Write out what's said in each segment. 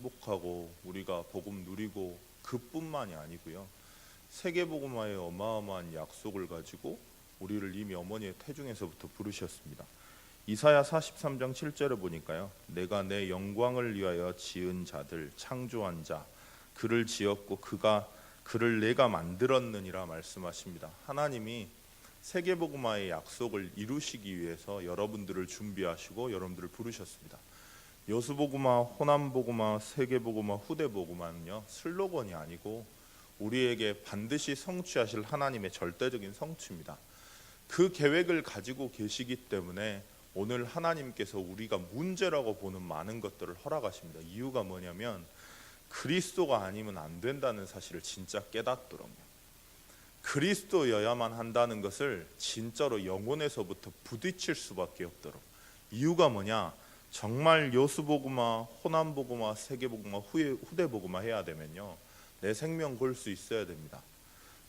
행복하고 우리가 복음 누리고 그뿐만이 아니고요. 세계복음화의 어마어마한 약속을 가지고 우리를 이미 어머니의 태중에서부터 부르셨습니다. 이사야 43장 7절에 보니까요. 내가 내 영광을 위하여 지은 자들, 창조한 자, 그를 지었고 그를 내가 만들었느니라 말씀하십니다. 하나님이 세계복음화의 약속을 이루시기 위해서 여러분들을 준비하시고 여러분들을 부르셨습니다. 여수복음화, 호남복음화, 세계복음화, 후대복음화는요 슬로건이 아니고 우리에게 반드시 성취하실 하나님의 절대적인 성취입니다. 그 계획을 가지고 계시기 때문에 오늘 하나님께서 우리가 문제라고 보는 많은 것들을 허락하십니다. 이유가 뭐냐면 그리스도가 아니면 안 된다는 사실을 진짜 깨닫도록요. 그리스도여야만 한다는 것을 진짜로 영혼에서부터 부딪힐 수밖에 없도록. 이유가 뭐냐? 정말 여수복음화, 호남복음화, 세계복음화, 후대복음화 해야 되면요 내 생명 걸 수 있어야 됩니다.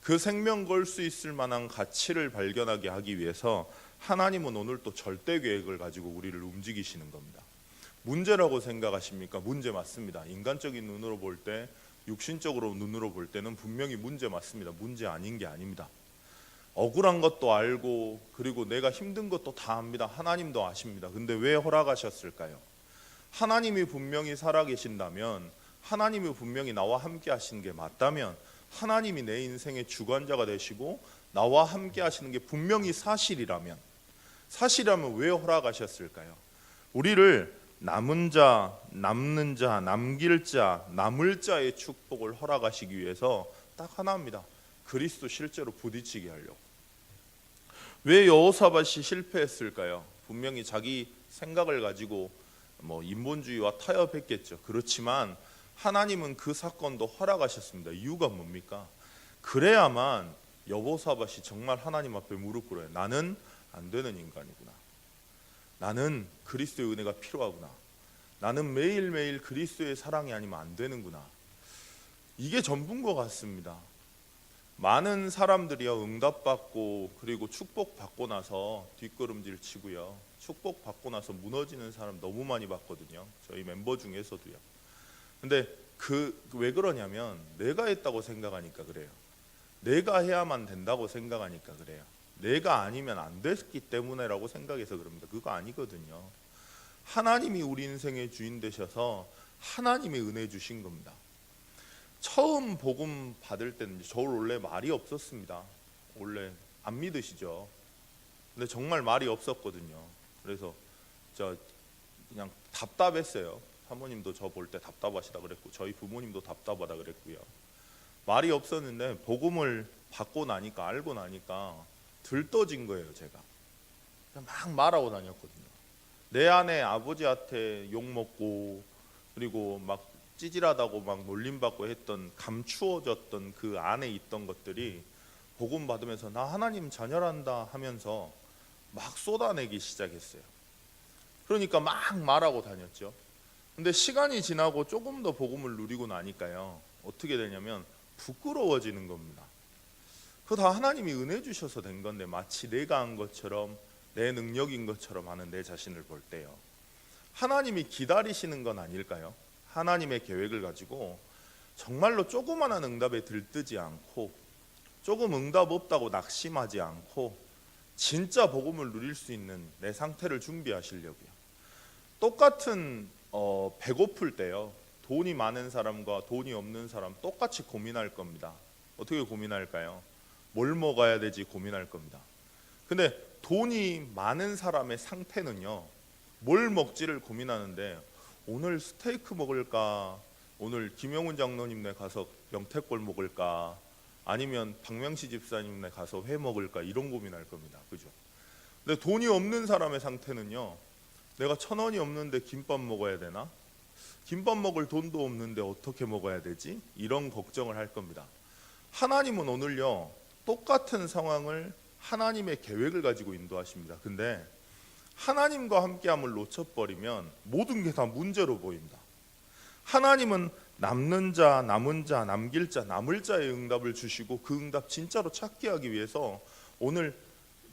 그 생명 걸 수 있을 만한 가치를 발견하게 하기 위해서 하나님은 오늘 또 절대 계획을 가지고 우리를 움직이시는 겁니다. 문제라고 생각하십니까? 문제 맞습니다. 인간적인 눈으로 볼 때, 육신적으로 눈으로 볼 때는 분명히 문제 맞습니다. 문제 아닌 게 아닙니다. 억울한 것도 알고 그리고 내가 힘든 것도 다 압니다. 하나님도 아십니다. 근데 왜 허락하셨을까요? 하나님이 분명히 살아계신다면, 하나님이 분명히 나와 함께 하시는 게 맞다면, 하나님이 내 인생의 주관자가 되시고 나와 함께 하시는 게 분명히 사실이라면 왜 허락하셨을까요? 우리를 남은 자, 남는 자, 남길 자, 남을 자의 축복을 허락하시기 위해서 딱 하나입니다. 그리스도 실제로 부딪히게 하려고. 왜 여호사밧이 실패했을까요? 분명히 자기 생각을 가지고 인본주의와 타협했겠죠. 그렇지만 하나님은 그 사건도 허락하셨습니다. 이유가 뭡니까? 그래야만 여호사밧이 정말 하나님 앞에 무릎 꿇어요. 나는 안 되는 인간이구나. 나는 그리스도의 은혜가 필요하구나. 나는 매일매일 그리스도의 사랑이 아니면 안 되는구나. 이게 전부인 것 같습니다. 많은 사람들이요 응답받고 그리고 축복받고 나서 뒷걸음질 치고요 축복받고 나서 무너지는 사람 너무 많이 봤거든요. 저희 멤버 중에서도요. 근데 왜 그러냐면 내가 했다고 생각하니까 그래요. 내가 해야만 된다고 생각하니까 그래요. 내가 아니면 안 됐기 때문에라고 생각해서 그럽니다. 그거 아니거든요. 하나님이 우리 인생의 주인 되셔서 하나님의 은혜 주신 겁니다. 처음 복음 받을 때는 저 원래 말이 없었습니다. 원래 안 믿으시죠? 근데 정말 말이 없었거든요. 그래서 저 그냥 답답했어요. 사모님도 저 볼 때 답답하시다 그랬고 저희 부모님도 답답하다 그랬고요. 말이 없었는데 복음을 받고 나니까 알고 나니까 들떠진 거예요. 제가 막 말하고 다녔거든요. 내 안에 아버지한테 욕먹고 그리고 막 찌질하다고 막 놀림받고 했던 감추어졌던 그 안에 있던 것들이 복음 받으면서 나 하나님 자녀란다 하면서 막 쏟아내기 시작했어요. 그러니까 막 말하고 다녔죠. 근데 시간이 지나고 조금 더 복음을 누리고 나니까요 어떻게 되냐면 부끄러워지는 겁니다. 그거 다 하나님이 은혜 주셔서 된 건데 마치 내가 한 것처럼 내 능력인 것처럼 하는 내 자신을 볼 때요 하나님이 기다리시는 건 아닐까요? 하나님의 계획을 가지고 정말로 조그마한 응답에 들뜨지 않고 조금 응답 없다고 낙심하지 않고 진짜 복음을 누릴 수 있는 내 상태를 준비하시려고요. 똑같은 배고플 때요 돈이 많은 사람과 돈이 없는 사람 똑같이 고민할 겁니다. 어떻게 고민할까요? 뭘 먹어야 되지 고민할 겁니다. 근데 돈이 많은 사람의 상태는요 뭘 먹지를 고민하는데 오늘 스테이크 먹을까? 오늘 김영훈 장로님네 가서 명태골 먹을까? 아니면 박명시 집사님네 가서 회 먹을까? 이런 고민할 겁니다. 그죠? 근데 돈이 없는 사람의 상태는요 내가 1,000원이 없는데 김밥 먹어야 되나? 김밥 먹을 돈도 없는데 어떻게 먹어야 되지? 이런 걱정을 할 겁니다. 하나님은 오늘요 똑같은 상황을 하나님의 계획을 가지고 인도하십니다. 근데 하나님과 함께함을 놓쳐버리면 모든 게 다 문제로 보입니다. 하나님은 남는 자, 남은 자, 남길 자, 남을 자의 응답을 주시고 그 응답 진짜로 찾게 하기 위해서 오늘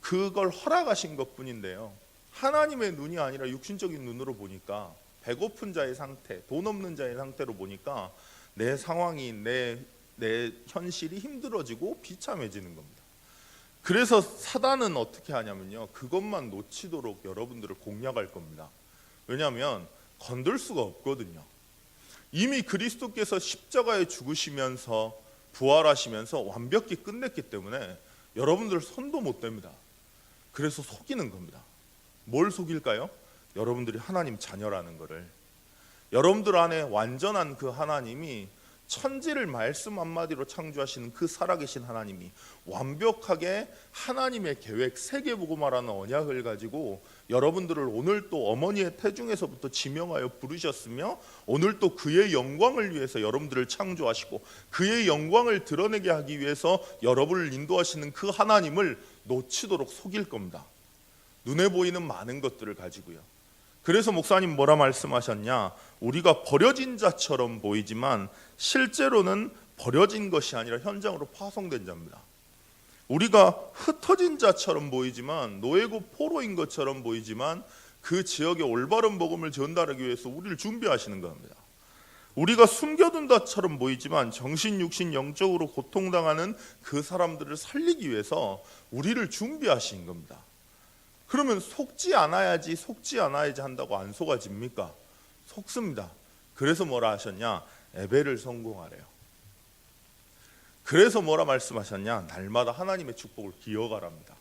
그걸 허락하신 것뿐인데요 하나님의 눈이 아니라 육신적인 눈으로 보니까 배고픈 자의 상태, 돈 없는 자의 상태로 보니까 내 상황이 내 현실이 힘들어지고 비참해지는 겁니다. 그래서 사단은 어떻게 하냐면요, 그것만 놓치도록 여러분들을 공략할 겁니다. 왜냐하면 건들 수가 없거든요. 이미 그리스도께서 십자가에 죽으시면서 부활하시면서 완벽히 끝냈기 때문에 여러분들 손도 못 댑니다. 그래서 속이는 겁니다. 뭘 속일까요? 여러분들이 하나님 자녀라는 것을. 여러분들 안에 완전한 그 하나님이, 천지를 말씀 한마디로 창조하시는 그 살아계신 하나님이 완벽하게 하나님의 계획, 세계복음화라는 언약을 가지고 여러분들을 오늘 또 어머니의 태중에서부터 지명하여 부르셨으며, 오늘 또 그의 영광을 위해서 여러분들을 창조하시고 그의 영광을 드러내게 하기 위해서 여러분을 인도하시는 그 하나님을 놓치도록 속일 겁니다. 눈에 보이는 많은 것들을 가지고요. 그래서 목사님 뭐라 말씀하셨냐? 우리가 버려진 자처럼 보이지만 실제로는 버려진 것이 아니라 현장으로 파송된 자입니다. 우리가 흩어진 자처럼 보이지만, 노예고 포로인 것처럼 보이지만 그 지역에 올바른 복음을 전달하기 위해서 우리를 준비하시는 겁니다. 우리가 숨겨둔 자처럼 보이지만 정신, 육신, 영적으로 고통당하는 그 사람들을 살리기 위해서 우리를 준비하신 겁니다. 그러면 속지 않아야지 한다고 안 속아집니까? 속습니다. 그래서 뭐라 하셨냐? 예배를 성공하래요. 그래서 뭐라 말씀하셨냐? 날마다 하나님의 축복을 기억하랍니다.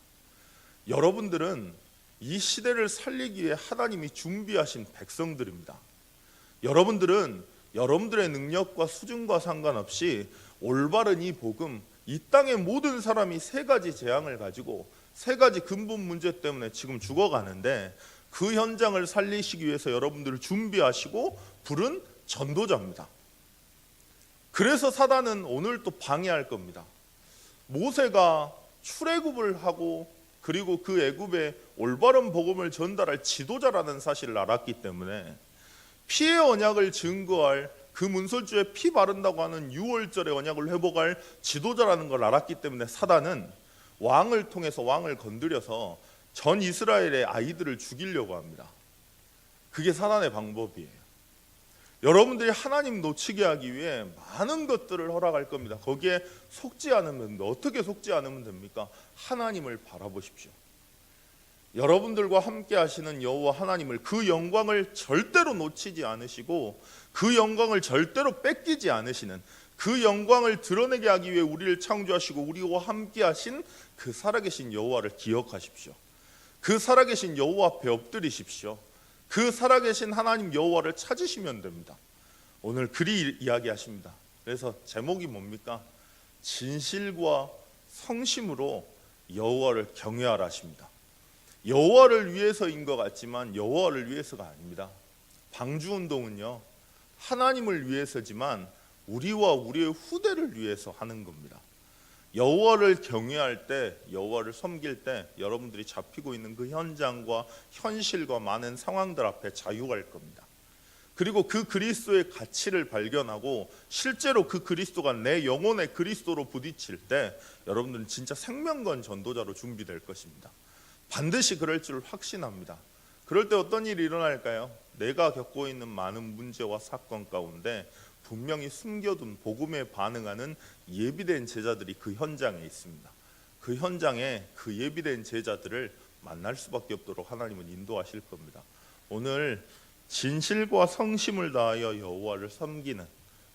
여러분들은 이 시대를 살리기 위해 하나님이 준비하신 백성들입니다. 여러분들은 여러분들의 능력과 수준과 상관없이 올바른 이 복음, 이 땅의 모든 사람이 세 가지 재앙을 가지고 세 가지 근본 문제 때문에 지금 죽어가는데, 그 현장을 살리시기 위해서 여러분들을 준비하시고 부른 전도자입니다. 그래서 사단은 오늘 또 방해할 겁니다. 모세가 출애굽을 하고 그리고 그 애굽에 올바른 복음을 전달할 지도자라는 사실을 알았기 때문에, 피의 언약을 증거할 그 문설주에 피 바른다고 하는 6월절의 언약을 회복할 지도자라는 걸 알았기 때문에 사단은 왕을 통해서, 왕을 건드려서 전 이스라엘의 아이들을 죽이려고 합니다. 그게 사단의 방법이에요. 여러분들이 하나님 놓치게 하기 위해 많은 것들을 허락할 겁니다. 거기에 속지 않으면 됩니다. 어떻게 속지 않으면 됩니까? 하나님을 바라보십시오. 여러분들과 함께 하시는 여호와 하나님을, 그 영광을 절대로 놓치지 않으시고 그 영광을 절대로 뺏기지 않으시는, 그 영광을 드러내게 하기 위해 우리를 창조하시고 우리와 함께 하신 그 살아계신 여호와를 기억하십시오. 그 살아계신 여호와 앞에 엎드리십시오. 그 살아계신 하나님 여호와를 찾으시면 됩니다. 오늘 그리 이야기하십니다. 그래서 제목이 뭡니까? 진실과 성심으로 여호와를 경외하라 하십니다. 여호와를 위해서인 것 같지만 여호와를 위해서가 아닙니다. 방주운동은요, 하나님을 위해서지만 우리와 우리의 후대를 위해서 하는 겁니다. 여호와를 경외할 때, 여호와를 섬길 때 여러분들이 잡히고 있는 그 현장과 현실과 많은 상황들 앞에 자유할 겁니다. 그리고 그 그리스도의 가치를 발견하고 실제로 그 그리스도가 내 영혼의 그리스도로 부딪힐 때 여러분들은 진짜 생명건 전도자로 준비될 것입니다. 반드시 그럴 줄 확신합니다. 그럴 때 어떤 일이 일어날까요? 내가 겪고 있는 많은 문제와 사건 가운데 분명히 숨겨둔 복음에 반응하는 예비된 제자들이 그 현장에 있습니다. 그 현장에 그 예비된 제자들을 만날 수밖에 없도록 하나님은 인도하실 겁니다. 오늘 진실과 성심을 다하여 여호와를 섬기는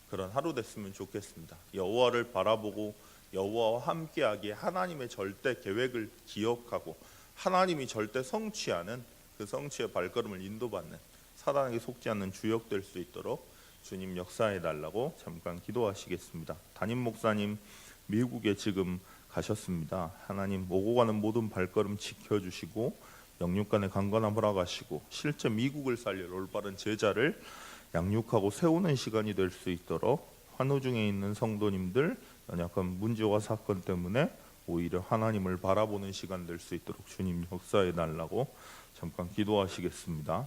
그런 하루 됐으면 좋겠습니다. 여호와를 바라보고 여호와와 함께하기에 하나님의 절대 계획을 기억하고 하나님이 절대 성취하는 그 성취의 발걸음을 인도받는, 사단에게 속지 않는 주역 될 수 있도록 주님 역사해 달라고 잠깐 기도하시겠습니다. 담임 목사님 미국에 지금 가셨습니다. 하나님 오고 가는 모든 발걸음 지켜주시고 영육간의 강건함 허락하시고 실제 미국을 살릴 올바른 제자를 양육하고 세우는 시간이 될 수 있도록, 환우 중에 있는 성도님들 연약한 문제와 사건 때문에 오히려 하나님을 바라보는 시간 될 수 있도록 주님 역사해 달라고 잠깐 기도하시겠습니다.